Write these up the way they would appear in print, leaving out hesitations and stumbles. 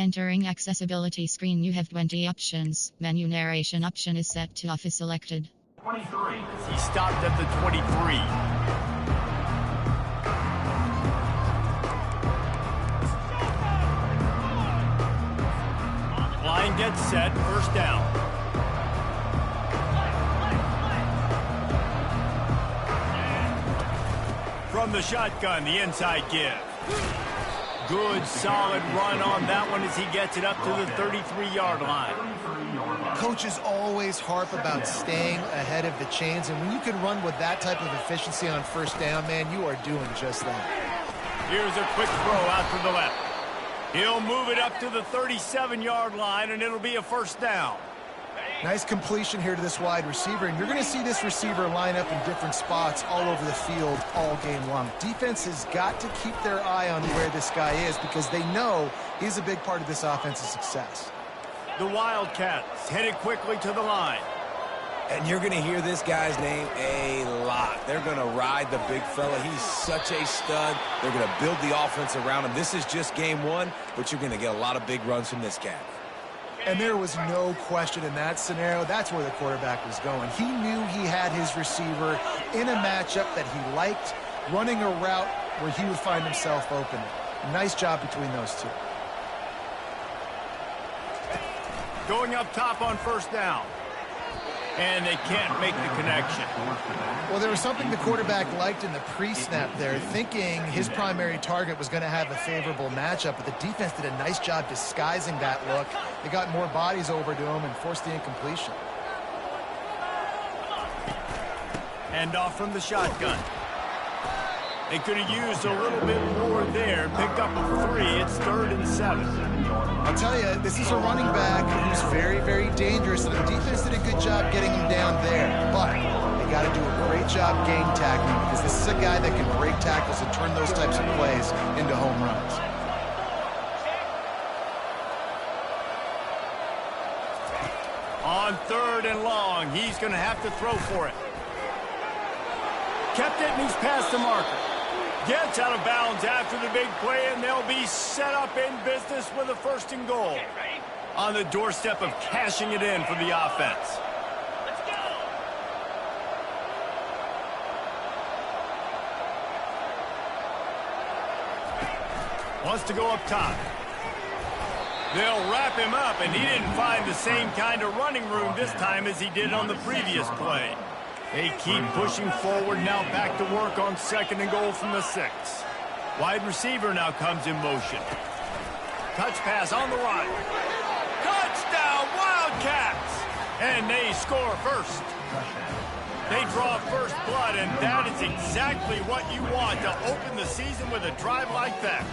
Entering accessibility screen, you have 20 options. Menu narration option is set to off is selected. 23. He stopped at the 23. Line gets set, first down. From the shotgun, the inside give. Good, solid run on that one as he gets it up to the 33-yard line. Coaches always harp about staying ahead of the chains, and when you can run with that type of efficiency on first down, man, you are doing just that. Here's a quick throw out to the left. He'll move it up to the 37-yard line, and it'll be a first down. Nice completion here to this wide receiver, and you're going to see this receiver line up in different spots all over the field all game long. Defense has got to keep their eye on where this guy is because they know he's a big part of this offense's success. The Wildcats headed quickly to the line. And you're going to hear this guy's name a lot. They're going to ride the big fella. He's such a stud. They're going to build the offense around him. This is just game one, but you're going to get a lot of big runs from this cat. And there was no question in that scenario. That's where the quarterback was going. He knew he had his receiver in a matchup that he liked, running a route where he would find himself open. Nice job between those two. Going up top on first down. And they can't make the connection. Well, there was something the quarterback liked in the pre-snap there, thinking his primary target was going to have a favorable matchup, but the defense did a nice job disguising that look. They got more bodies over to him and forced the incompletion. And off from the shotgun. They could have used a little bit more there. Pick up a 3. It's 3rd and 7. I'll tell you, this is a running back who's very, very dangerous, and the defense did a good job getting him down there. But they got to do a great job game tackling because this is a guy that can break tackles and turn those types of plays into home runs. On 3rd and long, he's going to have to throw for it. Kept it, and he's past the marker. Gets out of bounds after the big play, and they'll be set up in business with a 1st and goal. On the doorstep of cashing it in for the offense. Let's go. Wants to go up top. They'll wrap him up, and he didn't find the same kind of running room this time as he did on the previous play. They keep pushing forward, now back to work on 2nd and goal from the 6. Wide receiver now comes in motion. Touch pass on the right. Touchdown, Wildcats! And they score first. They draw first blood, and that is exactly what you want to open the season with a drive like that.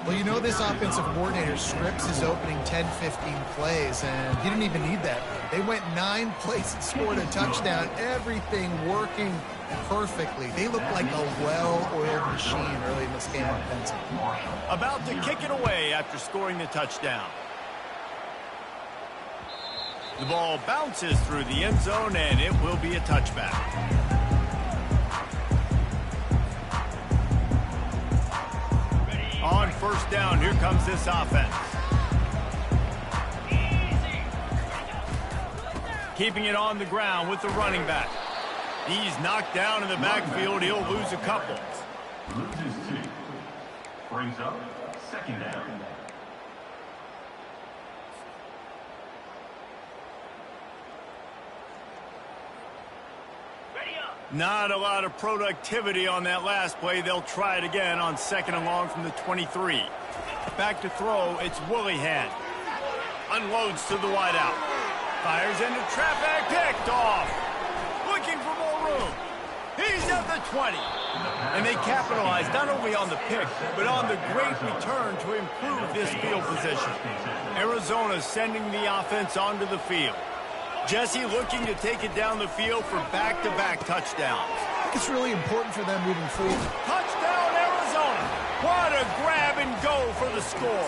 Well, you know this offensive coordinator scripts his opening 10, 15 plays, and he didn't even need that. They went 9 plays and scored a touchdown, everything working perfectly. They look like a well-oiled machine early in this game offensively. About to kick it away after scoring the touchdown. The ball bounces through the end zone, and it will be a touchback. On first down, here comes this offense. Keeping it on the ground with the running back. He's knocked down in the backfield. He'll lose a couple. Loses 2. Brings up 2nd down. Not a lot of productivity on that last play. They'll try it again on 2nd and long from the 23. Back to throw, it's Willihan. Unloads to the wideout. Fires into traffic, picked off. Looking for more room. He's at the 20. And they capitalize not only on the pick, but on the great return to improve this field position. Arizona sending the offense onto the field. Jesse looking to take it down the field for back-to-back touchdowns. I think it's really important for them moving forward. Touchdown, Arizona! What a grab and go for the score.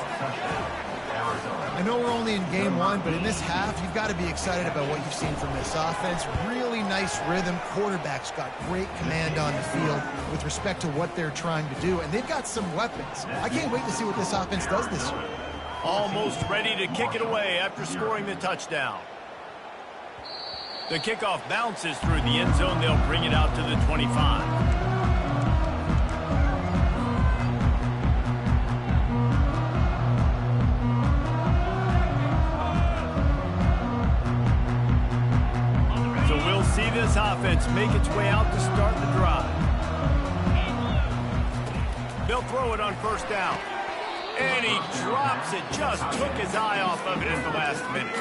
I know we're only in game 1, but in this half, you've got to be excited about what you've seen from this offense. Really nice rhythm. Quarterback's got great command on the field with respect to what they're trying to do, and they've got some weapons. I can't wait to see what this offense does this year. Almost ready to kick it away after scoring the touchdown. The kickoff bounces through the end zone. They'll bring it out to the 25. See this offense make its way out to start the drive. They'll throw it on first down. And he drops it. Just took his eye off of it at the last minute.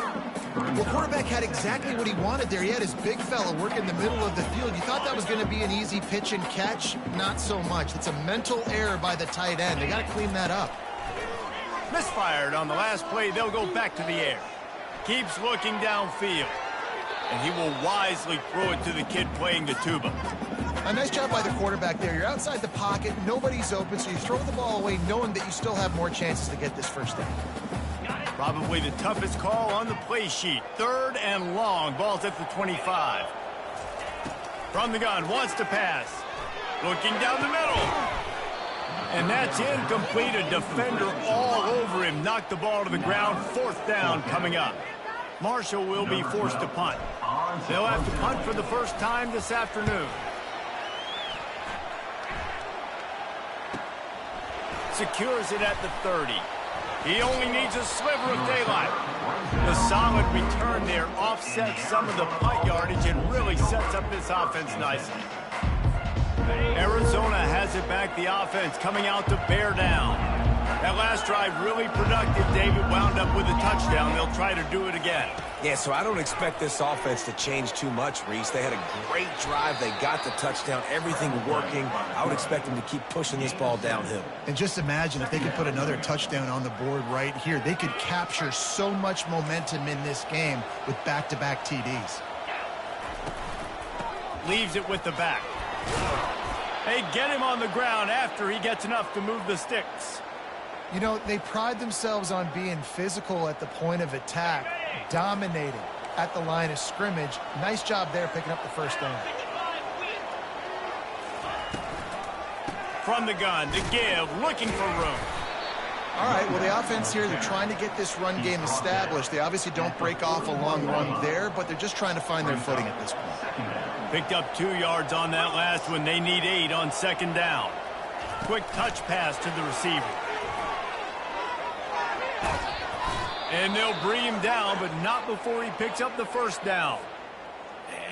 Well, quarterback had exactly what he wanted there. He had his big fella work in the middle of the field. You thought that was going to be an easy pitch and catch? Not so much. It's a mental error by the tight end. They got to clean that up. Misfired on the last play. They'll go back to the air. Keeps looking downfield. And he will wisely throw it to the kid playing the tuba. A nice job by the quarterback there. You're outside the pocket. Nobody's open, so you throw the ball away knowing that you still have more chances to get this first down. Probably the toughest call on the play sheet. 3rd and long. Ball's at the 25. From the gun. Wants to pass. Looking down the middle. And that's incomplete. A defender all over him. Knocked the ball to the ground. 4th down coming up. Marshall will be forced to punt. They'll have to punt for the first time this afternoon. Secures it at the 30. He only needs a sliver of daylight. The solid return there offsets some of the punt yardage and really sets up this offense nicely. Arizona has it back. The offense coming out to bear down. That last drive really productive. David wound up with a touchdown. They'll try to do it again. Yeah, so I don't expect this offense to change too much, Reese. They had a great drive. They got the touchdown. Everything working. I would expect them to keep pushing this ball downhill. And just imagine if they could put another touchdown on the board right here. They could capture so much momentum in this game with back-to-back TDs. Leaves it with the back. They get him on the ground after he gets enough to move the sticks. You know, they pride themselves on being physical at the point of attack, dominating at the line of scrimmage. Nice job there picking up the first down. From the gun, to give, looking for room. All right, well, the offense here, they're trying to get this run game established. They obviously don't break off a long run there, but they're just trying to find their footing at this point. Picked up 2 yards on that last one. They need 8 on 2nd down. Quick touch pass to the receiver. And they'll bring him down, but not before he picks up the first down.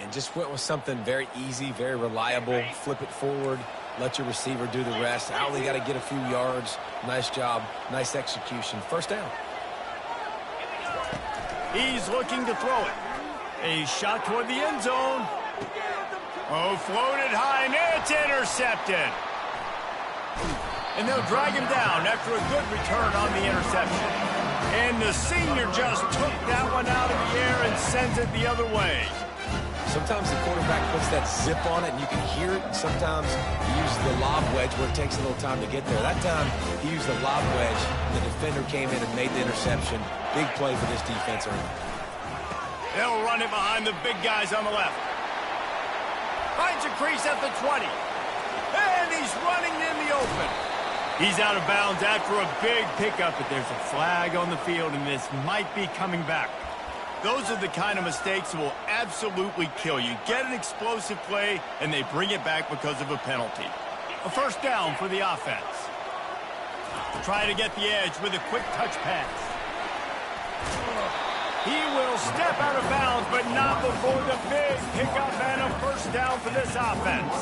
And just went with something very easy, very reliable. Flip it forward. Let your receiver do the rest. I only got to get a few yards. Nice job. Nice execution. First down. He's looking to throw it. A shot toward the end zone. Oh, floated high, and it's intercepted. And they'll drag him down after a good return on the interception. And the senior just took that one out of the air and sends it the other way. Sometimes the quarterback puts that zip on it, and you can hear it. Sometimes he uses the lob wedge where it takes a little time to get there. That time, he used the lob wedge. The defender came in and made the interception. Big play for this defense early. They'll run it behind the big guys on the left. Finds a crease at the 20. And he's running in the open. He's out of bounds after a big pickup, but there's a flag on the field, and this might be coming back. Those are the kind of mistakes that will absolutely kill you. Get an explosive play, and they bring it back because of a penalty. A first down for the offense. Try to get the edge with a quick touch pass. He will step out of bounds, but not before the big pickup and a first down for this offense.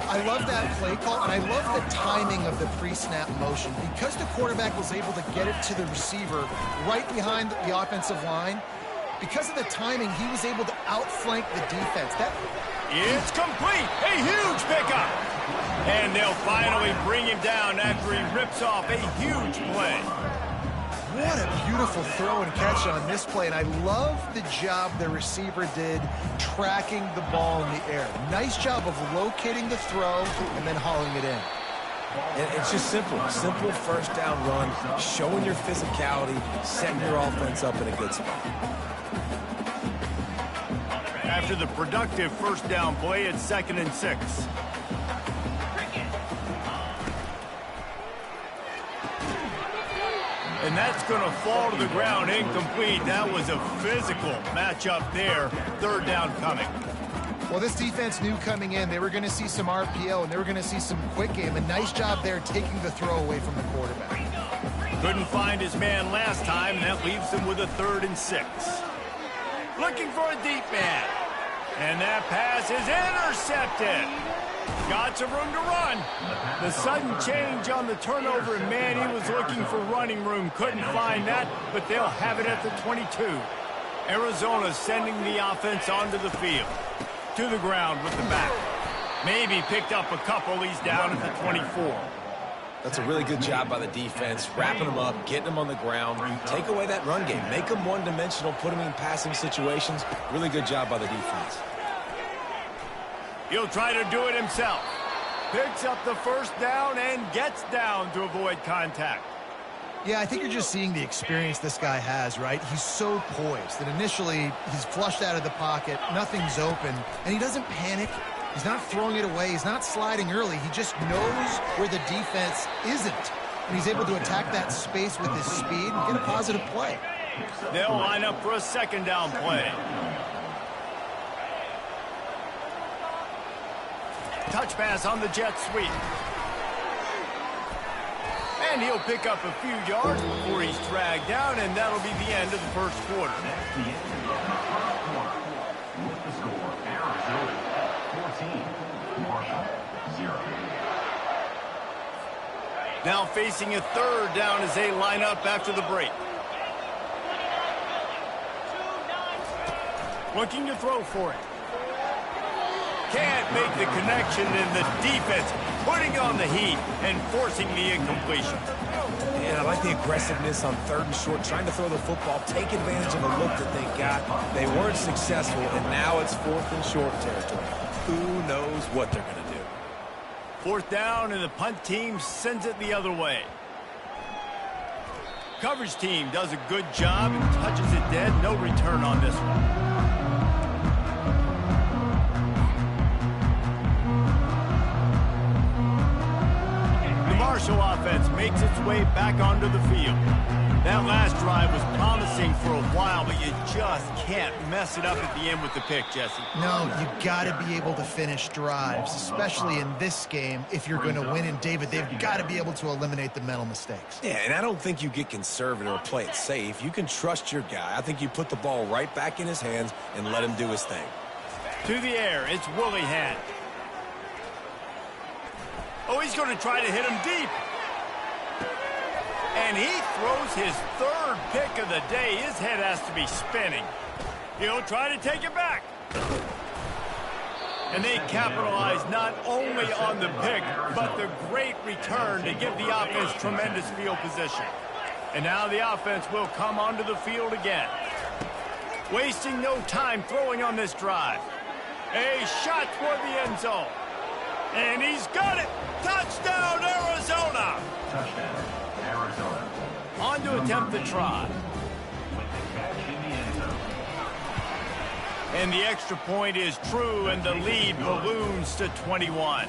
I love that play call, and I love the timing of the pre-snap motion. Because the quarterback was able to get it to the receiver right behind the offensive line, because of the timing, he was able to outflank the defense. It's complete. A huge pickup. And they'll finally bring him down after he rips off a huge play. What a beautiful throw and catch on this play, and I love the job the receiver did tracking the ball in the air. Nice job of locating the throw and then hauling it in. And it's just simple. Simple first down run, showing your physicality, setting your offense up in a good spot. After the productive first down play, it's 2nd and 6. And that's going to fall to the ground incomplete. That was a physical matchup there. Third down coming. Well, this defense knew coming in they were going to see some RPO and they were going to see some quick game. A nice job there taking the throw away from the quarterback. Couldn't find his man last time, and that leaves him with a 3rd and 6. Looking for a deep man. And that pass is intercepted. Got some room to run. The sudden change on the turnover, and man, he was looking for running room. Couldn't find that, but they'll have it at the 22. Arizona sending the offense onto the field. To the ground with the back. Maybe picked up a couple. He's down at the 24. That's a really good job by the defense, wrapping them up, getting them on the ground. Take away that run game. Make them one-dimensional, put them in passing situations. Really good job by the defense. He'll try to do it himself. Picks up the first down and gets down to avoid contact. Yeah, I think you're just seeing the experience this guy has, right? He's so poised that initially he's flushed out of the pocket, nothing's open, and he doesn't panic. He's not throwing it away. He's not sliding early. He just knows where the defense isn't, and he's able to attack that space with his speed and get a positive play. They'll line up for a 2nd down play. Touch pass on the jet sweep. And he'll pick up a few yards before he's dragged down, and that'll be the end of the first quarter. That's the end of the first quarter. With the score, Arizona 14, Marshall 0. Now facing a 3rd down as they line up after the break. Looking to throw for it. Can't make the connection, and the defense putting on the heat and forcing the incompletion. And I like the aggressiveness on 3rd and short, trying to throw the football, take advantage of the look that they got. They weren't successful, and now it's 4th and short territory. Who knows what they're going to do? 4th down, and the punt team sends it the other way. Coverage team does a good job and touches it dead. No return on this one. Marshall offense makes its way back onto the field. That last drive was promising for a while, but you just can't mess it up at the end with the pick, Jesse. No, you got to be able to finish drives, especially in this game. If you're going to win, and David, they've got to be able to eliminate the mental mistakes. Yeah, and I don't think you get conservative or play it safe. You can trust your guy. I think you put the ball right back in his hands and let him do his thing. To the air, it's Willihan. Oh, he's going to try to hit him deep. And he throws his 3rd pick of the day. His head has to be spinning. He'll try to take it back. And they capitalize not only on the pick, but the great return to give the offense tremendous field position. And now the offense will come onto the field again. Wasting no time throwing on this drive. A shot toward the end zone. And he's got it. Touchdown, Arizona. Touchdown, Arizona. On to attempt the try. With the catch in the end zone. And the extra point is true, and the lead balloons to 21.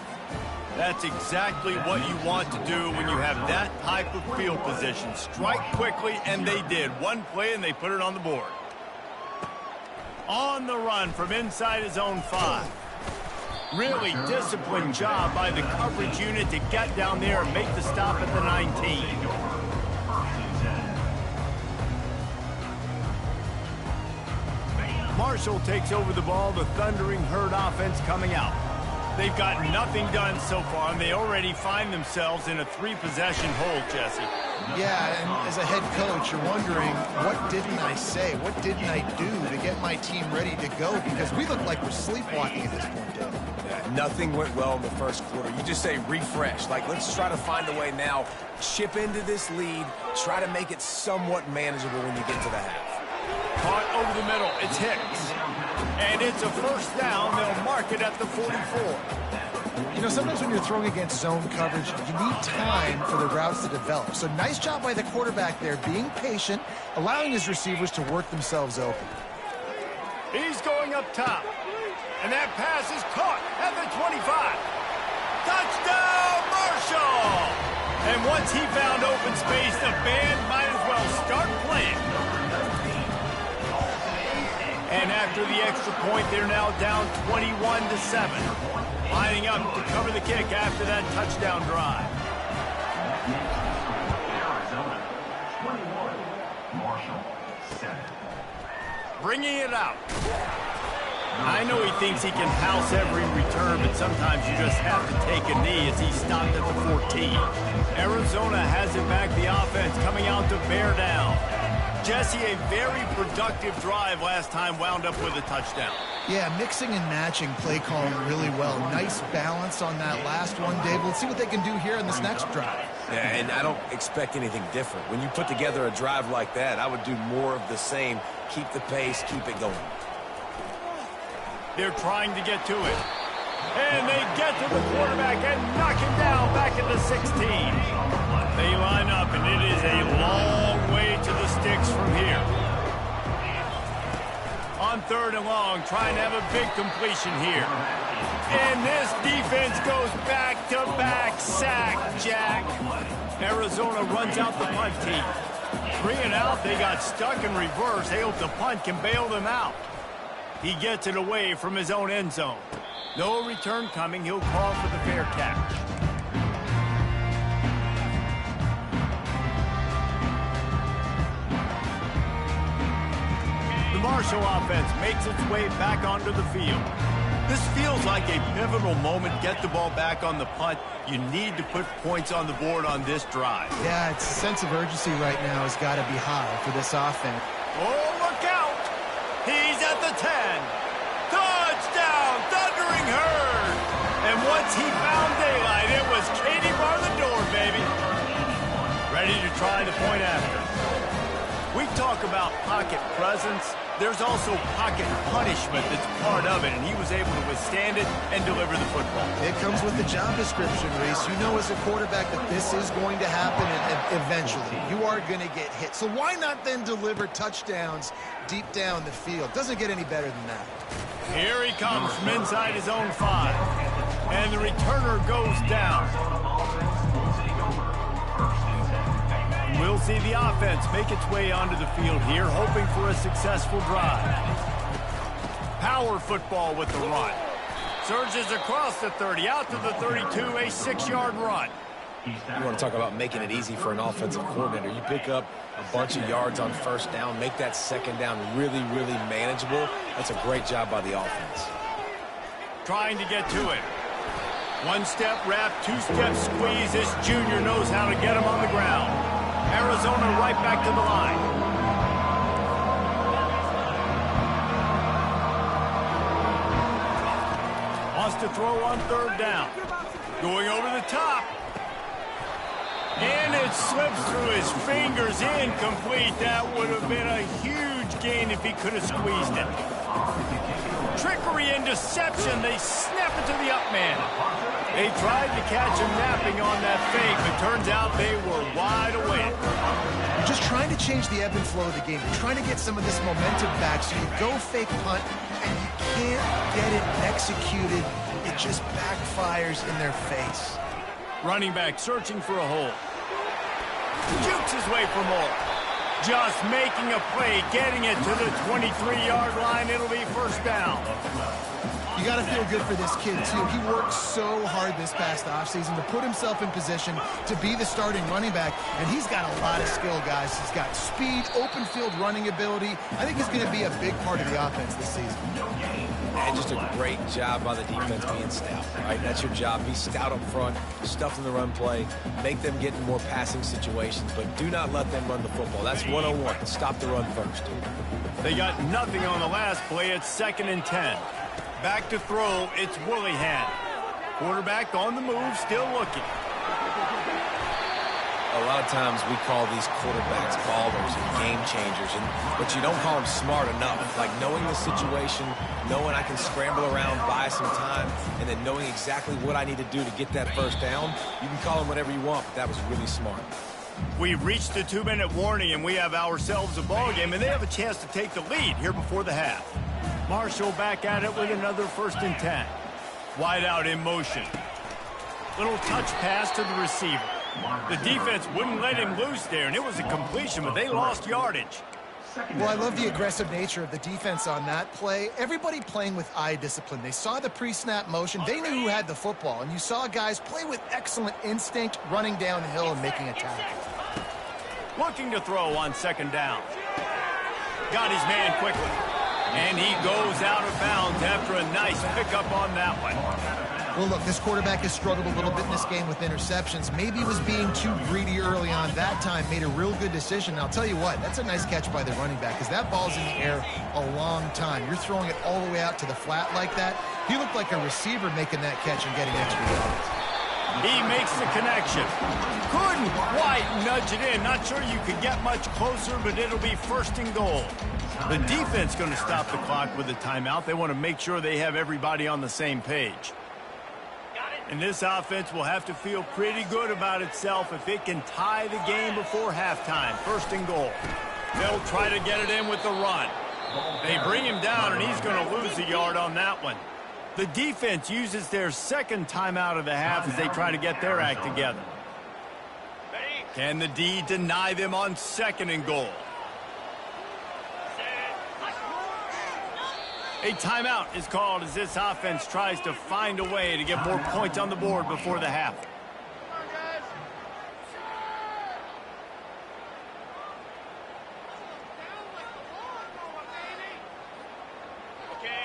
That's exactly what you want to do when you have that type of field position. Strike quickly, and they did. One play, and they put it on the board. On the run from inside his own 5. Really disciplined job by the coverage unit to get down there and make the stop at the 19. Marshall takes over the ball, the Thundering Herd offense coming out. They've got nothing done so far, and they already find themselves in a 3-possession hole, Jesse. Yeah, and as a head coach, you're wondering, what didn't I say? What didn't I do to get my team ready to go? Because we look like we're sleepwalking at this point, Dave. Yeah, nothing went well in the first quarter. You just say refresh. Like, let's try to find a way now. Chip into this lead. Try to make it somewhat manageable when you get to the half. Caught over the middle. It's Hicks. And it's a 1st down. They'll mark it at the 44. You know, sometimes when you're throwing against zone coverage, you need time for the routes to develop. So nice job by the quarterback there, being patient, allowing his receivers to work themselves open. He's going up top. And that pass is caught at the 25. Touchdown, Marshall! And once he found open space, the band might as well start playing. And after the extra point, they're now down 21-7. Lining up to cover the kick after that touchdown drive. Arizona 21, Marshall 7. Bringing it out. I know he thinks he can house every return, but sometimes you just have to take a knee as he stopped at the 14. Arizona has it back, the offense coming out to bear down. Jesse, a very productive drive last time, wound up with a touchdown. Yeah, mixing and matching play calling really well. Nice balance on that last one, Dave. Let's see what they can do here in this next drive. Yeah, and I don't expect anything different. When you put together a drive like that, I would do more of the same. Keep the pace, keep it going. They're trying to get to it. And they get to the quarterback and knock him down back at the 16. They line up, and it is a long way to the sticks from here. On 3rd and long, trying to have a big completion here. And this defense goes back-to-back sack, Jack. Arizona runs out the punt team. 3 and out, they got stuck in reverse. They hope the punt can bail them out. He gets it away from his own end zone. No return coming. He'll call for the fair catch. The Marshall offense makes its way back onto the field. This feels like a pivotal moment. Get the ball back on the punt. You need to put points on the board on this drive. Yeah, its sense of urgency right now has got to be high for this offense. Oh, look out! He's at the 10. Touchdown, Thundering Herd! And once he found daylight, it was Katie bar the door, baby. Ready to try the point after. We talk about pocket presence. There's also pocket punishment that's part of it, and he was able to withstand it and deliver the football. It comes with the job description, Reese. You know as a quarterback that this is going to happen eventually. You are going to get hit. So why not then deliver touchdowns deep down the field? Doesn't get any better than that. Here he comes from inside his own 5. And the returner goes down. We'll see the offense make its way onto the field here, hoping for a successful drive. Power football with the run. Surges across the 30, out to the 32, a 6-yard run. You want to talk about making it easy for an offensive coordinator. You pick up a bunch of yards on 1st down, make that 2nd down really, really manageable. That's a great job by the offense. Trying to get to it. 1-step wrap, 2-step squeeze. This junior knows how to get him on the ground. Arizona right back to the line. Wants to throw on 3rd down. Going over the top. And it slips through his fingers, incomplete. That would have been a huge gain if he could have squeezed it. Trickery and deception. They snap it to the up man. They tried to catch him napping on that fake, but turns out they were wide awake. You're just trying to change the ebb and flow of the game. You're trying to get some of this momentum back, so you go fake punt, and you can't get it executed. It just backfires in their face. Running back searching for a hole. Jukes his way for more. Just making a play, getting it to the 23-yard line. It'll be 1st down. You got to feel good for this kid, too. He worked so hard this past offseason to put himself in position to be the starting running back, and he's got a lot of skill, guys. He's got speed, open field running ability. I think he's going to be a big part of the offense this season. And just a great job by the defense being stout, right? That's your job. Be stout up front, stuff in the run play, make them get in more passing situations, but do not let them run the football. That's 101. Stop the run first. They got nothing on the last play. It's 2nd and 10. Back to throw, it's Willihan. Quarterback on the move, still looking. A lot of times we call these quarterbacks ballers and game changers, but you don't call them smart enough. Like knowing the situation, knowing I can scramble around, buy some time, and then knowing exactly what I need to do to get that 1st down. You can call them whatever you want, but that was really smart. We've reached the 2-minute warning, and we have ourselves a ball game, and they have a chance to take the lead here before the half. Marshall back at it with another 1st and 10. Wide out in motion. Little touch pass to the receiver. The defense wouldn't let him loose there, and it was a completion, but they lost yardage. Well, I love the aggressive nature of the defense on that play. Everybody playing with eye discipline. They saw the pre-snap motion. They knew who had the football, and you saw guys play with excellent instinct, running down the hill and making a tackle. Looking to throw on second down. Got his man quickly. And he goes out of bounds after a nice pickup on that one. Well, look, this quarterback has struggled a little bit in this game with interceptions. Maybe he was being too greedy early on. That time made a real good decision. And I'll tell you what, that's a nice catch by the running back because that ball's in the air a long time. You're throwing it all the way out to the flat like that. He looked like a receiver making that catch and getting extra yards. He makes the connection. Couldn't quite nudge it in. Not sure you could get much closer, but it'll be first and goal. The defense going to stop the clock with a timeout. They want to make sure they have everybody on the same page. And this offense will have to feel pretty good about itself if it can tie the game before halftime. First and goal. They'll try to get it in with the run. They bring him down, and he's going to lose a yard on that one. The defense uses their second timeout of the half as they try to get their act together. Can the D deny them on second and goal? A timeout is called as this offense tries to find a way to get more points on the board before the half.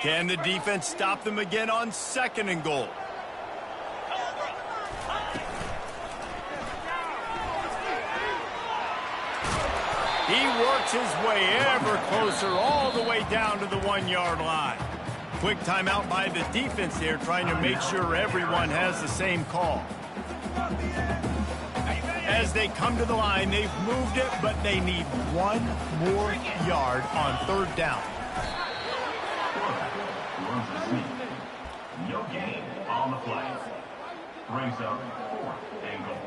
Can the defense stop them again on second and goal? He works his way ever closer all the way down to the 1-yard line. Quick timeout by the defense there, trying to make sure everyone has the same call. As they come to the line, they've moved it, but they need one more yard on third down. No gain on the play. Brings up fourth and goal.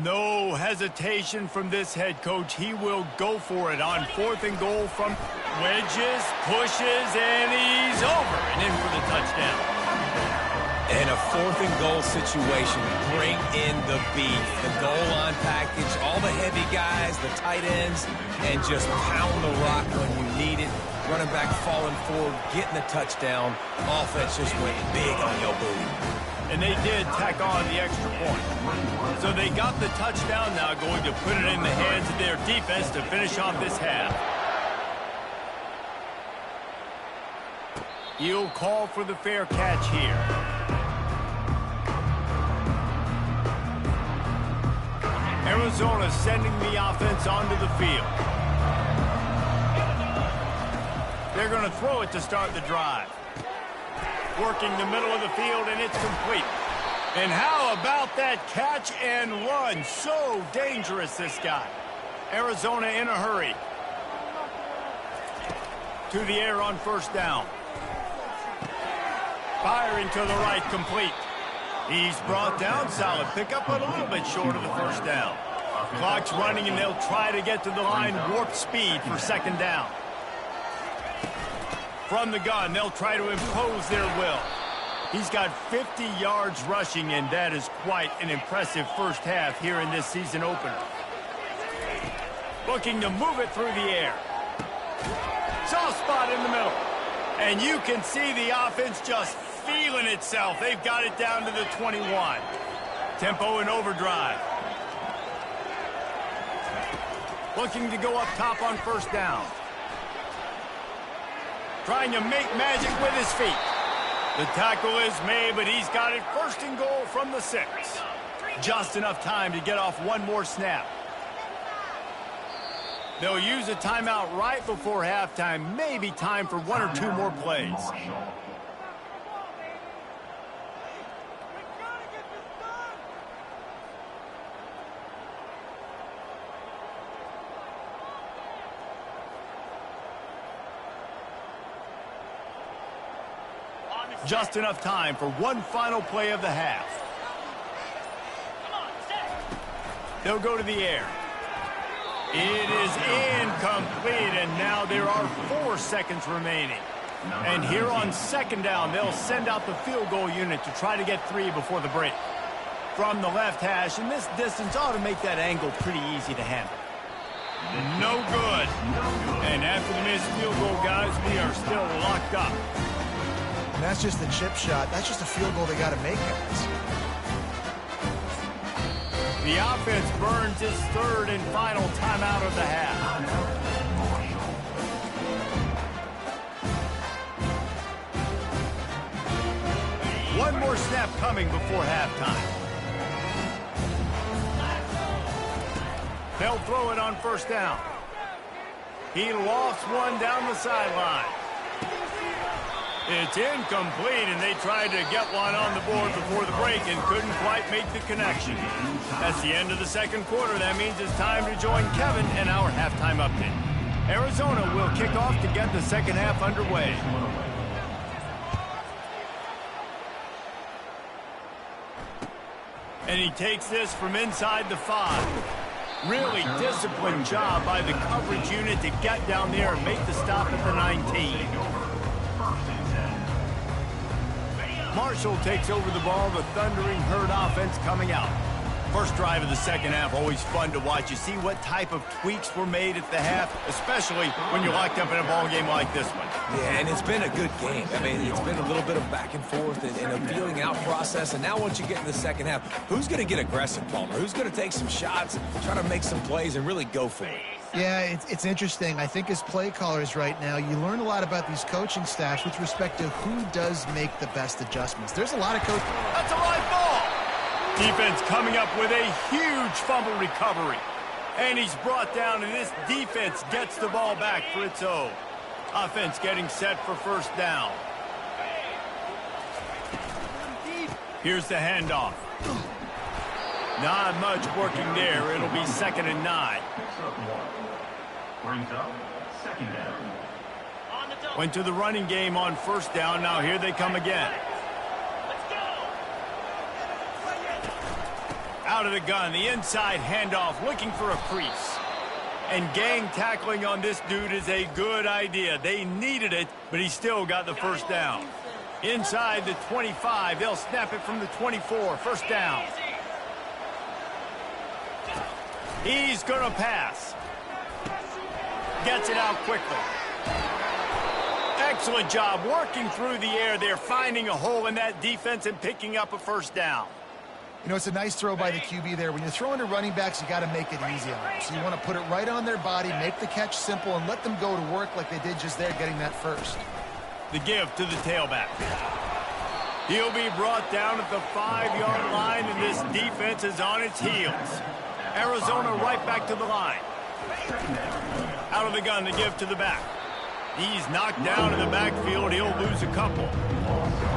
No hesitation from this head coach. He will go for it on fourth and goal from wedges, pushes, and he's over and in for the touchdown. In a fourth and goal situation, bring in the beef, the goal line package, all the heavy guys, the tight ends, and just pound the rock when you need it. Running back falling forward, getting the touchdown. Offense just went big on your booty. And they did tack on the extra point. So they got the touchdown, now going to put it in the hands of their defense to finish off this half. He'll call for the fair catch here. Arizona sending the offense onto the field. They're going to throw it to start the drive. Working the middle of the field, and it's complete. And how about that catch and run? So dangerous, this guy. Arizona in a hurry. To the air on first down. Firing to the right, complete. He's brought down, solid pickup, but a little bit short of the first down. Clock's running, and they'll try to get to the line, warp speed for second down. From the gun, they'll try to impose their will. He's got 50 yards rushing, and that is quite an impressive first half here in this season opener. Looking to move it through the air. Soft spot in the middle. And you can see the offense just feeling itself. They've got it down to the 21. Tempo and overdrive. Looking to go up top on first down. Trying to make magic with his feet. The tackle is made, but he's got it first and goal from the 6. Just enough time to get off one more snap. They'll use a timeout right before halftime. Maybe time for one or two more plays. Just enough time for one final play of the half. They'll go to the air. It is incomplete, and now there are 4 seconds remaining. And here on second down, they'll send out the field goal unit to try to get 3 before the break. From the left hash, and this distance ought to make that angle pretty easy to handle. No good. And after the missed field goal, guys, we are still locked up. And that's just the chip shot. That's just a field goal they got to make, guys. The offense burns its 3rd and final timeout of the half. One more snap coming before halftime. They'll throw it on first down. He lost one down the sideline. It's incomplete, and they tried to get one on the board before the break and couldn't quite make the connection. That's the end of the second quarter. That means it's time to join Kevin and our halftime update. Arizona will kick off to get the second half underway. And he takes this from inside the 5. Really disciplined job by the coverage unit to get down there and make the stop at the 19. Marshall takes over the ball, the thundering herd offense coming out. First drive of the second half, always fun to watch. You see what type of tweaks were made at the half, especially when you're locked up in a ball game like this one. Yeah, and it's been a good game. I mean, it's been a little bit of back and forth and a feeling out process. And now once you get in the second half, who's going to get aggressive, Palmer? Who's going to take some shots, try to make some plays, and really go for it? Yeah, it's interesting. I think as play callers right now, you learn a lot about these coaching staffs with respect to who does make the best adjustments. There's a lot of coaches. That's a live ball. Defense coming up with a huge fumble recovery. And he's brought down, and this defense gets the ball back for its own. Offense getting set for first down. Here's the handoff. Not much working there. It'll be 2nd and 9. Brings up 2nd down. Went to the running game on first down. Now here they come again. Out of the gun, the inside handoff, looking for a crease. And gang tackling on this dude is a good idea. They needed it, but he still got the first down. Inside the 25, they'll snap it from the 24, first down. He's going to pass. Gets it out quickly. Excellent job working through the air there, finding a hole in that defense and picking up a first down. You know, it's a nice throw by the QB there. When you're throwing to running backs, you got to make it easy on them. So you want to put it right on their body, make the catch simple, and let them go to work like they did just there, getting that first. The give to the tailback. He'll be brought down at the 5-yard line, and this defense is on its heels. Arizona right back to the line. Out of the gun, the give to the back. He's knocked down in the backfield. He'll lose a couple.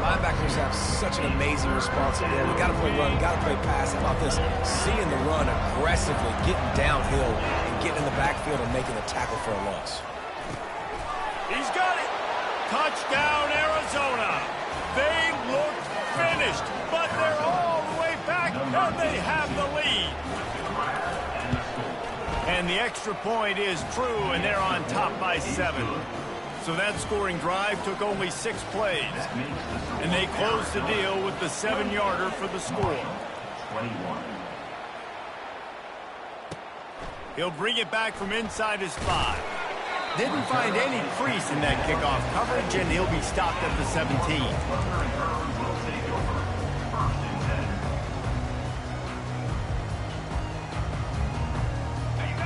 Linebackers have such an amazing responsibility. Got to play run, got to play pass. How about this? Seeing the run aggressively, getting downhill, and getting in the backfield and making a tackle for a loss. He's got it. Touchdown, Arizona. They look finished, but they're all the way back, and they have the lead. And the extra point is true, and they're on top by 7. So that scoring drive took only 6 plays. And they closed the deal with the 7-yarder for the score. 21. He'll bring it back from inside his 5. Didn't find any crease in that kickoff coverage, and he'll be stopped at the 17.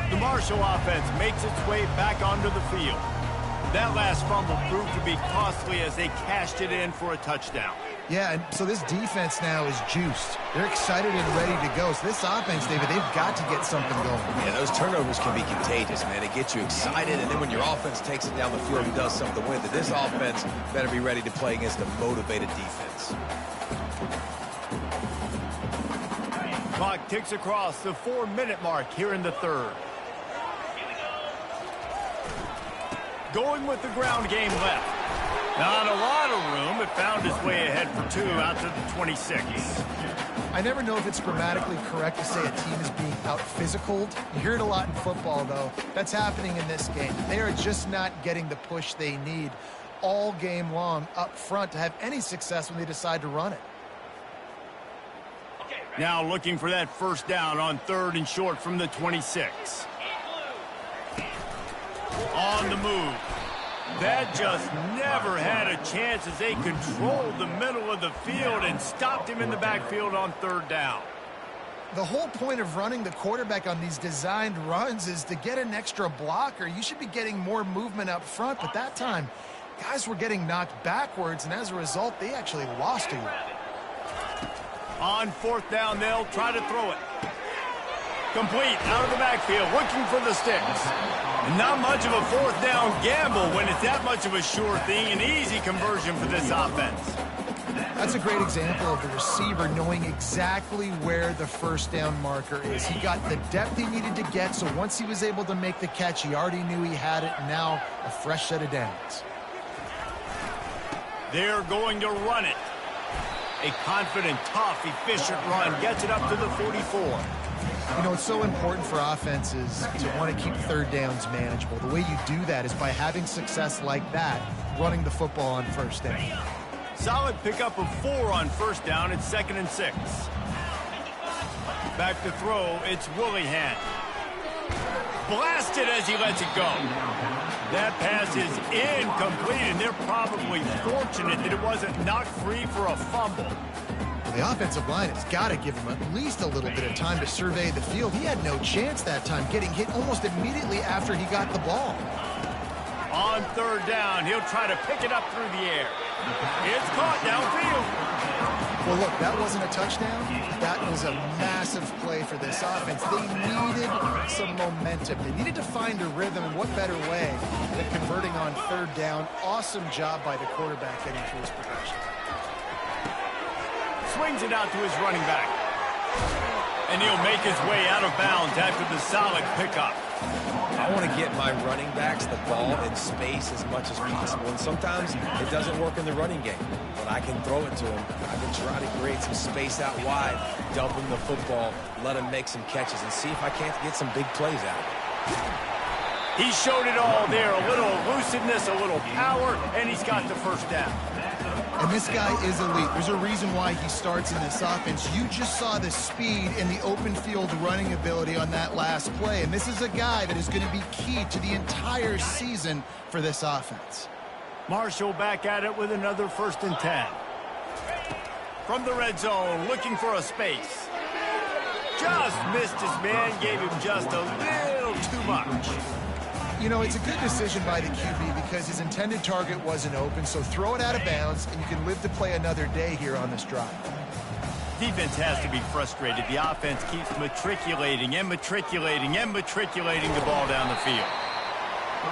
The Marshall offense makes its way back onto the field. That last fumble proved to be costly as they cashed it in for a touchdown. Yeah, and so this defense now is juiced. They're excited and ready to go. So this offense, David, they've got to get something going. Yeah, those turnovers can be contagious, man. They get you excited, and then when your offense takes it down the field and does something with it, this offense better be ready to play against a motivated defense. Clock ticks across the 4-minute mark here in the third. Going with the ground game left. Not a lot of room. It found its way ahead for 2 out to the 26. I never know if it's grammatically correct to say a team is being out-physicaled. You hear it a lot in football, though. That's happening in this game. They are just not getting the push they need. all game long up front to have any success when they decide to run it. Now looking for that first down on 3rd and short from the 26. On the move. That just never had a chance as they controlled the middle of the field and stopped him in the backfield on 3rd down. The whole point of running the quarterback on these designed runs is to get an extra blocker. You should be getting more movement up front, but that time, guys were getting knocked backwards, and as a result, they actually lost a yard. On 4th down, they'll try to throw it. Complete out of the backfield, looking for the sticks. Not much of a 4th down gamble when it's that much of a sure thing, an easy conversion for this offense. That's a great example of the receiver knowing exactly where the first down marker is. He got the depth he needed to get, so once he was able to make the catch, he already knew he had it, and now a fresh set of downs. They're going to run it. A confident, tough, efficient run gets it up to the 44. You know, it's so important for offenses to want to keep 3rd downs manageable. The way you do that is by having success like that, running the football on 1st down. Solid pickup of 4 on 1st down. It's 2nd and 6. Back to throw. It's Willihan. Blasted as he lets it go. That pass is incomplete, and they're probably fortunate that it wasn't knocked free for a fumble. Well, the offensive line has got to give him at least a little bit of time to survey the field. He had no chance that time, getting hit almost immediately after he got the ball. On 3rd down, he'll try to pick it up through the air. It's caught downfield. Well, look, that wasn't a touchdown. That was a massive play for this offense. They needed some momentum. They needed to find a rhythm, and what better way than converting on 3rd down. Awesome job by the quarterback getting through his progression. Swings it out to his running back. And he'll make his way out of bounds after the solid pickup. I want to get my running backs the ball in space as much as possible, and sometimes it doesn't work in the running game, but I can throw it to him. I can try to create some space out wide, dump him the football, let him make some catches, and see if I can't get some big plays out of it. He showed it all there, a little elusiveness, a little power, and he's got the first down. And this guy is elite. There's a reason why he starts in this offense. You just saw the speed and the open field running ability on that last play. And this is a guy that is going to be key to the entire season for this offense. Marshall back at it with another 1st and 10. From the red zone, looking for a space. Just missed his man, gave him just a little too much. You know, it's a good decision by the QB because his intended target wasn't open, so throw it out of bounds, and you can live to play another day here on this drive. Defense has to be frustrated. The offense keeps matriculating and matriculating and matriculating the ball down the field.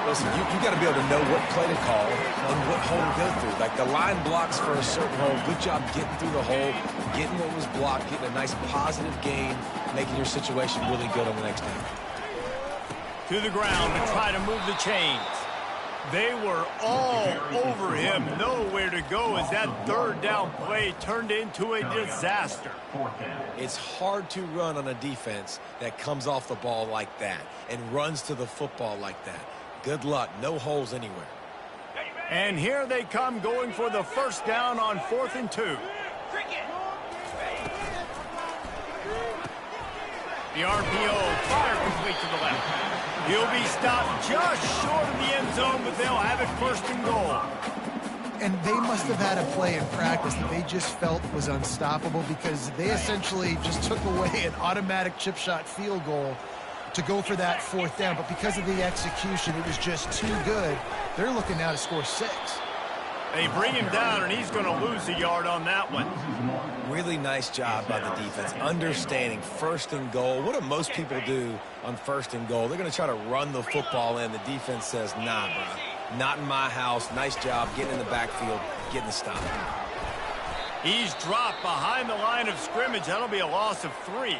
Listen, you got to be able to know what play to call and what hole to go through. Like the line blocks for a certain hole. Good job getting through the hole, getting what was blocked, getting a nice positive gain, making your situation really good on the next down. To the ground to try to move the chains. They were all over him. Nowhere to go as that 3rd down play turned into a disaster. It's hard to run on a defense that comes off the ball like that and runs to the football like that. Good luck. No holes anywhere. And here they come going for the first down on 4th and 2. The RPO, fire complete to the left. He'll be stopped just short of the end zone, but they'll have it 1st and goal. And they must have had a play in practice that they just felt was unstoppable because they essentially just took away an automatic chip shot field goal to go for that 4th down. But because of the execution, it was just too good. They're looking now to score 6. They bring him down, and he's going to lose a yard on that one. Really nice job by the defense, understanding 1st and goal. What do most people do on 1st and goal? They're going to try to run the football in. The defense says, nah, bro, not in my house. Nice job getting in the backfield, getting the stop. He's dropped behind the line of scrimmage. That'll be a loss of 3.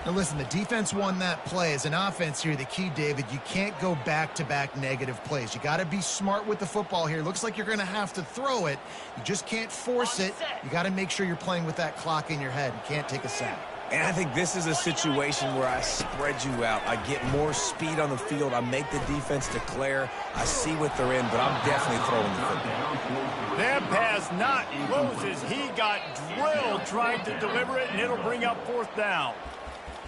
Now listen, the defense won that play. As an offense here, the key, David, you can't go back-to-back negative plays. You got to be smart with the football here. Looks like you're going to have to throw it. You just can't force it. You got to make sure you're playing with that clock in your head. You can't take a sack. And I think this is a situation where I spread you out. I get more speed on the field. I make the defense declare. I see what they're in, but I'm definitely throwing the football. That pass not close as he got drilled trying to deliver it, and it'll bring up 4th down.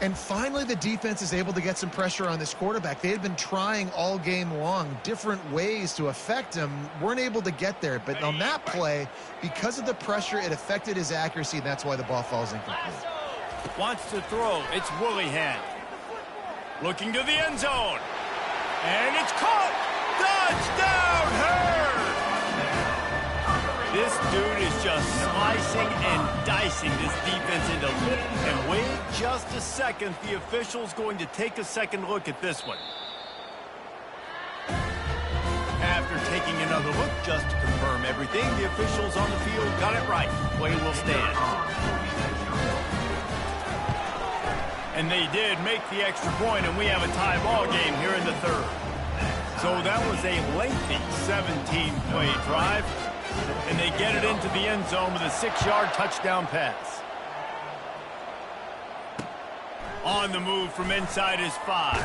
And finally, the defense is able to get some pressure on this quarterback. They had been trying all game long different ways to affect him, weren't able to get there. But on that play, because of the pressure, it affected his accuracy, and that's why the ball falls incomplete. Wants to throw. It's Willihan. Looking to the end zone. And it's caught. Touchdown, Hurd! This dude is just slicing and dicing this defense into little. And wait just a second. The official's going to take a second look at this one. After taking another look just to confirm everything, the officials on the field got it right. Play will stand. And they did make the extra point, and we have a tie ball game here in the 3rd. So that was a lengthy 17-play drive, and they get it into the end zone with a 6-yard touchdown pass. On the move from inside his 5.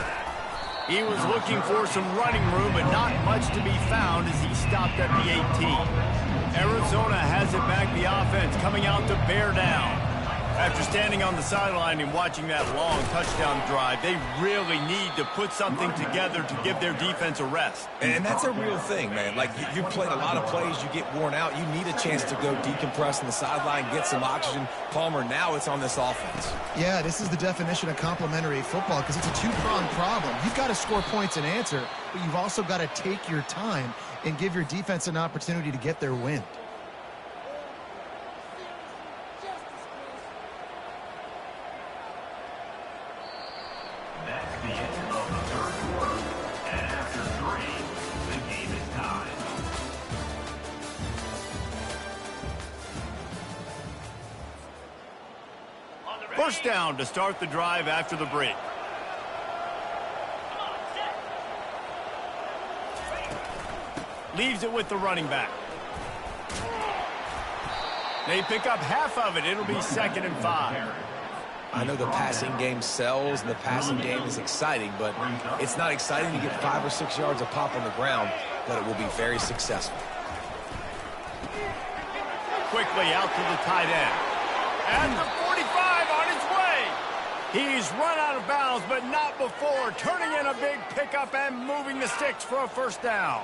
He was looking for some running room, but not much to be found as he stopped at the 18. Arizona has it back, the offense coming out to bear down. After standing on the sideline and watching that long touchdown drive, they really need to put something together to give their defense a rest. And that's a real thing, man. Like, you played a lot of plays, you get worn out, you need a chance to go decompress on the sideline, get some oxygen. Palmer, now it's on this offense. Yeah, this is the definition of complementary football because it's a two-pronged problem. You've got to score points and answer, but you've also got to take your time and give your defense an opportunity to get their win. That's the end of the 3rd quarter. And after 3, the game is tied. First down to start the drive after the break. Leaves it with the running back. They pick up half of it. It'll be 2nd and 5. I know the passing game sells and the passing game is exciting, but it's not exciting to get 5 or 6 yards a pop on the ground, but it will be very successful. Quickly out to the tight end. And the 45 on his way. He's run out of bounds, but not before turning in a big pickup and moving the sticks for a 1st down.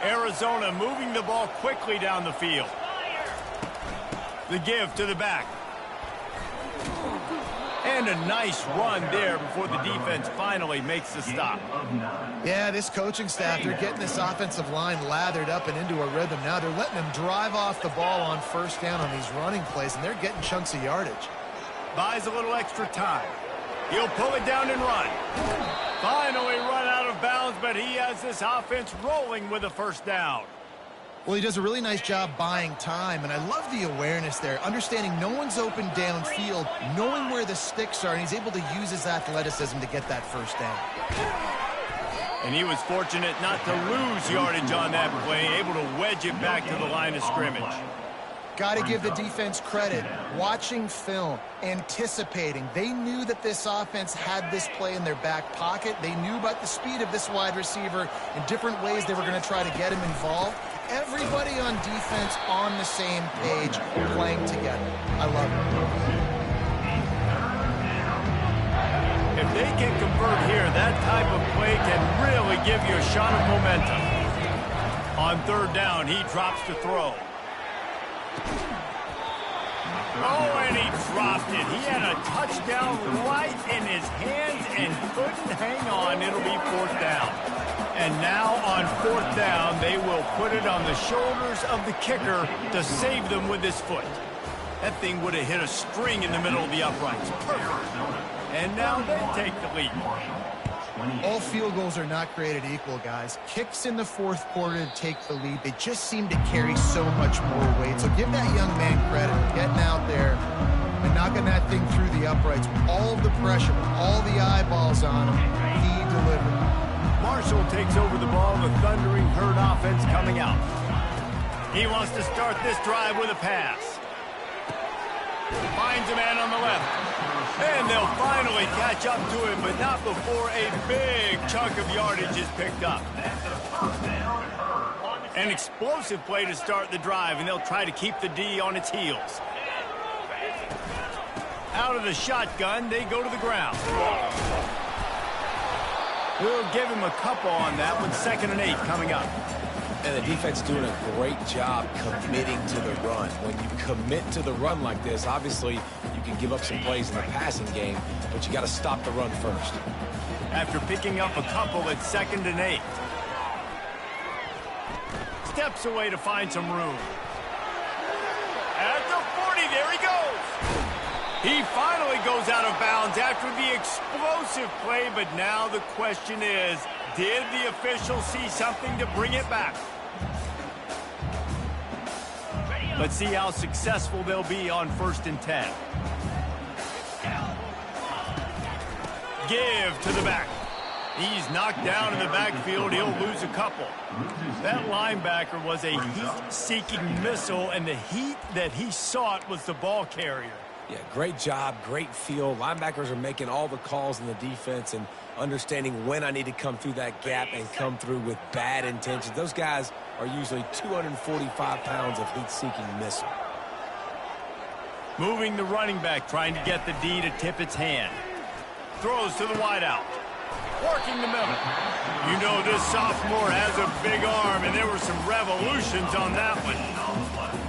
Arizona moving the ball quickly down the field. The give to the back. And a nice run there before the defense finally makes the stop. Yeah, this coaching staff, they're getting this offensive line lathered up and into a rhythm. Now they're letting them drive off the ball on 1st down on these running plays, and they're getting chunks of yardage. Buys a little extra time. He'll pull it down and run. Finally run out of bounds, but he has this offense rolling with a 1st down. Well, he does a really nice job buying time, and I love the awareness there, understanding no one's open downfield, knowing where the sticks are, and he's able to use his athleticism to get that 1st down. And he was fortunate not to lose yardage on that play, able to wedge it back to the line of scrimmage. Got to give the defense credit. Watching film, anticipating. They knew that this offense had this play in their back pocket. They knew about the speed of this wide receiver and different ways they were going to try to get him involved. Everybody on defense on the same page, playing together. I love it. If they can convert here, that type of play can really give you a shot of momentum. On 3rd down, he drops to throw. Oh, and he dropped it. He had a touchdown right in his hands and couldn't hang on. It'll be 4th down. And now on 4th down, they will put it on the shoulders of the kicker to save them with his foot. That thing would have hit a string in the middle of the uprights. Perfect. And now they take the lead. All field goals are not created equal, guys. Kicks in the 4th quarter to take the lead. They just seem to carry so much more weight. So give that young man credit for getting out there and knocking that thing through the uprights with all of the pressure, with all the eyeballs on him. He delivered. Marshall takes over the ball, the thundering Herd offense coming out. He wants to start this drive with a pass. Finds a man on the left. And they'll finally catch up to him, but not before a big chunk of yardage is picked up. An explosive play to start the drive, and they'll try to keep the D on its heels. Out of the shotgun, they go to the ground. We'll give him a couple on that with 2nd and 8 coming up. And the defense doing a great job committing to the run. When you commit to the run like this, obviously you can give up some plays in the passing game, but you got to stop the run first. After picking up a couple at 2nd and 8. Steps away to find some room. At the 40, there he goes. He finally goes out of bounds after the explosive play, but now the question is, did the official see something to bring it back? Let's see how successful they'll be on 1st and 10. Give to the back. He's knocked down in the backfield. He'll lose a couple. That linebacker was a heat-seeking missile, and the heat that he sought was the ball carrier. Yeah, great job, great feel. Linebackers are making all the calls in the defense and understanding when I need to come through that gap and come through with bad intentions. Those guys are usually 245 pounds of heat-seeking missile. Moving the running back, trying to get the D to tip its hand. Throws to the wideout. Working the middle. You know this sophomore has a big arm, and there were some revolutions on that one.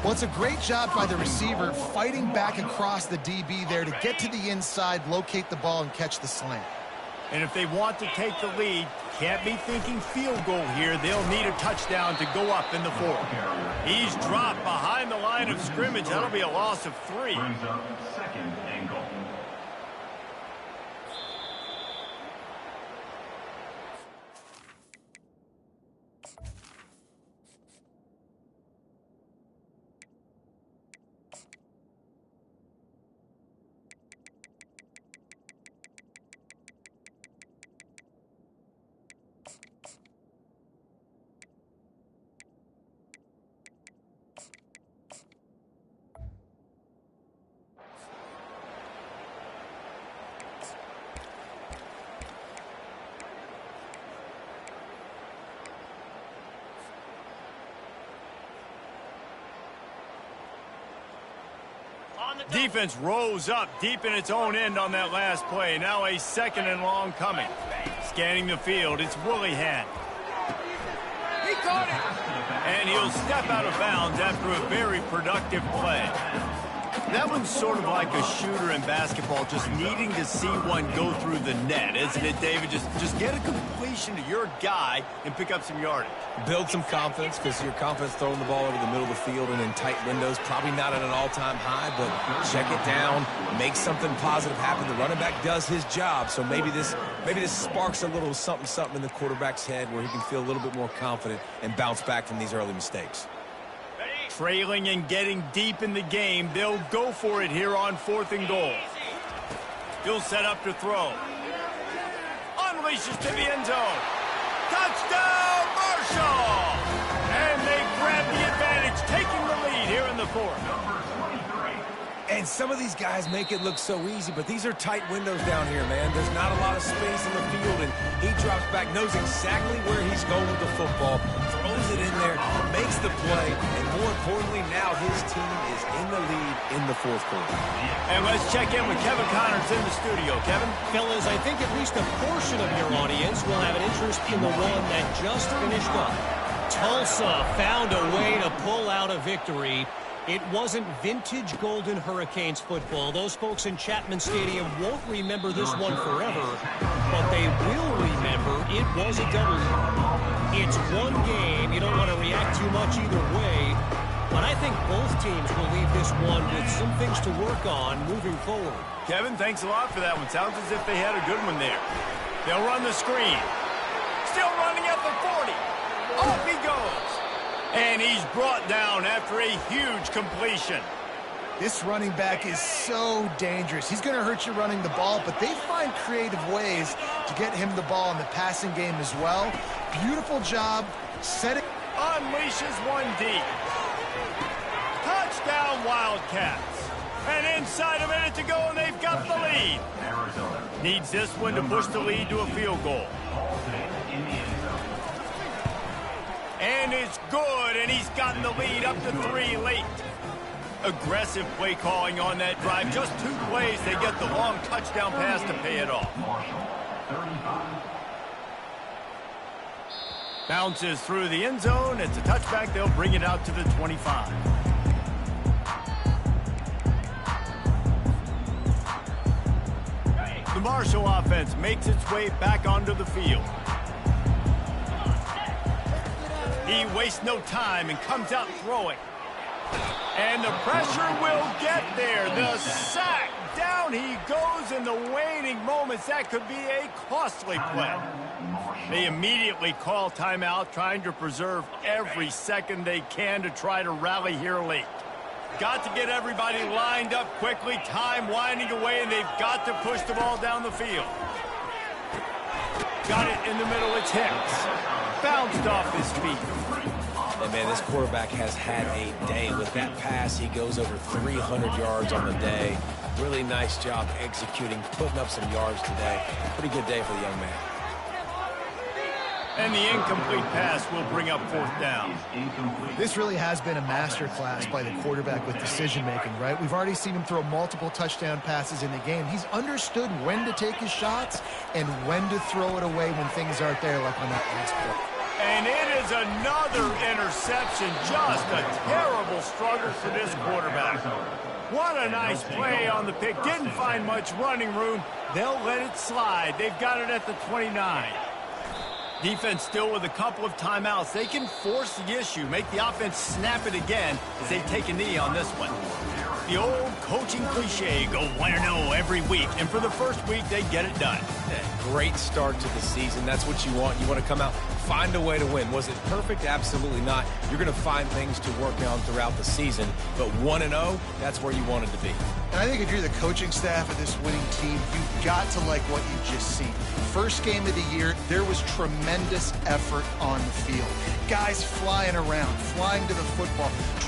Well, it's a great job by the receiver fighting back across the DB there to get to the inside, locate the ball, and catch the slant. And if they want to take the lead, can't be thinking field goal here. They'll need a touchdown to go up in the 4th. He's dropped behind the line of scrimmage. That'll be a loss of 3. Brings up 2nd and goal. Defense rose up deep in its own end on that last play. Now a 2nd and long coming. Scanning the field, it's Willihan. He caught it! And he'll step out of bounds after a very productive play. That one's sort of like a shooter in basketball, just needing to see one go through the net, isn't it, David? Just get a completion to your guy and pick up some yardage. Build some confidence, because your confidence throwing the ball over the middle of the field and in tight windows, probably not at an all-time high, but check it down, make something positive happen. The running back does his job, so maybe this sparks a little something in the quarterback's head where he can feel a little bit more confident and bounce back from these early mistakes. Trailing and getting deep in the game, they'll go for it here on 4th and goal. He'll set up to throw. Unleashes to the end zone. Touchdown, Marshall! And they grab the advantage, taking the lead here in the 4th. And some of these guys make it look so easy, but these are tight windows down here, man. There's not a lot of space in the field, and he drops back, knows exactly where he's going with the football, throws it in there, makes the play, and more importantly, now his team is in the lead in the 4th quarter. And let's check in with Kevin Connors in the studio. Kevin? Fellas, I think at least a portion of your audience will have an interest in the one that just finished up. Tulsa found a way to pull out a victory. It wasn't vintage Golden Hurricanes football. Those folks in Chapman Stadium won't remember this one forever, but they will remember it was a W. It's one game. You don't want to react too much either way, but I think both teams will leave this one with some things to work on moving forward. Kevin, thanks a lot for that one. Sounds as if they had a good one there. They'll run the screen. Still running at the 40. Off he goes. And he's brought down after a huge completion. This running back is so dangerous. He's going to hurt you running the ball, but they find creative ways to get him the ball in the passing game as well. Beautiful job. Setting. Unleashes one deep. Touchdown, Wildcats. And inside a minute to go, and they've got the lead. lead. Needs this one to push the lead to a field goal. And it's good, and he's gotten the lead up to 3 late. Aggressive play calling on that drive. Just 2 plays, they get the long touchdown pass to pay it off. Bounces through the end zone. It's a touchback. They'll bring it out to the 25. The Marshall offense makes its way back onto the field. He wastes no time and comes out throwing. And the pressure will get there. The sack. Down he goes in the waning moments. That could be a costly play. They immediately call timeout, trying to preserve every second they can to try to rally here late. Got to get everybody lined up quickly. Time winding away, and they've got to push the ball down the field. Got it in the middle. It's Hicks. Bounced off his feet. And, man, this quarterback has had a day. With that pass, he goes over 300 yards on the day. Really nice job executing, putting up some yards today. Pretty good day for the young man. And the incomplete pass will bring up 4th down. This really has been a masterclass by the quarterback with decision-making, right? We've already seen him throw multiple touchdown passes in the game. He's understood when to take his shots and when to throw it away when things aren't there, like on that last play. And it is another interception. Just a terrible struggle for this quarterback. What a nice play on the pick. Didn't find much running room. They'll let it slide. They've got it at the 29. Defense still with a couple of timeouts. They can force the issue, make the offense snap it again as they take a knee on this one. The old coaching cliche, go 1-0 every week. And for the first week, they get it done. Great start to the season. That's what you want. You want to come out, find a way to win. Was it perfect? Absolutely not. You're going to find things to work on throughout the season. But 1-0, that's where you wanted to be. And I think if you're the coaching staff of this winning team, you've got to like what you've just seen. First game of the year, there was tremendous effort on the field. Guys flying around, flying to the football,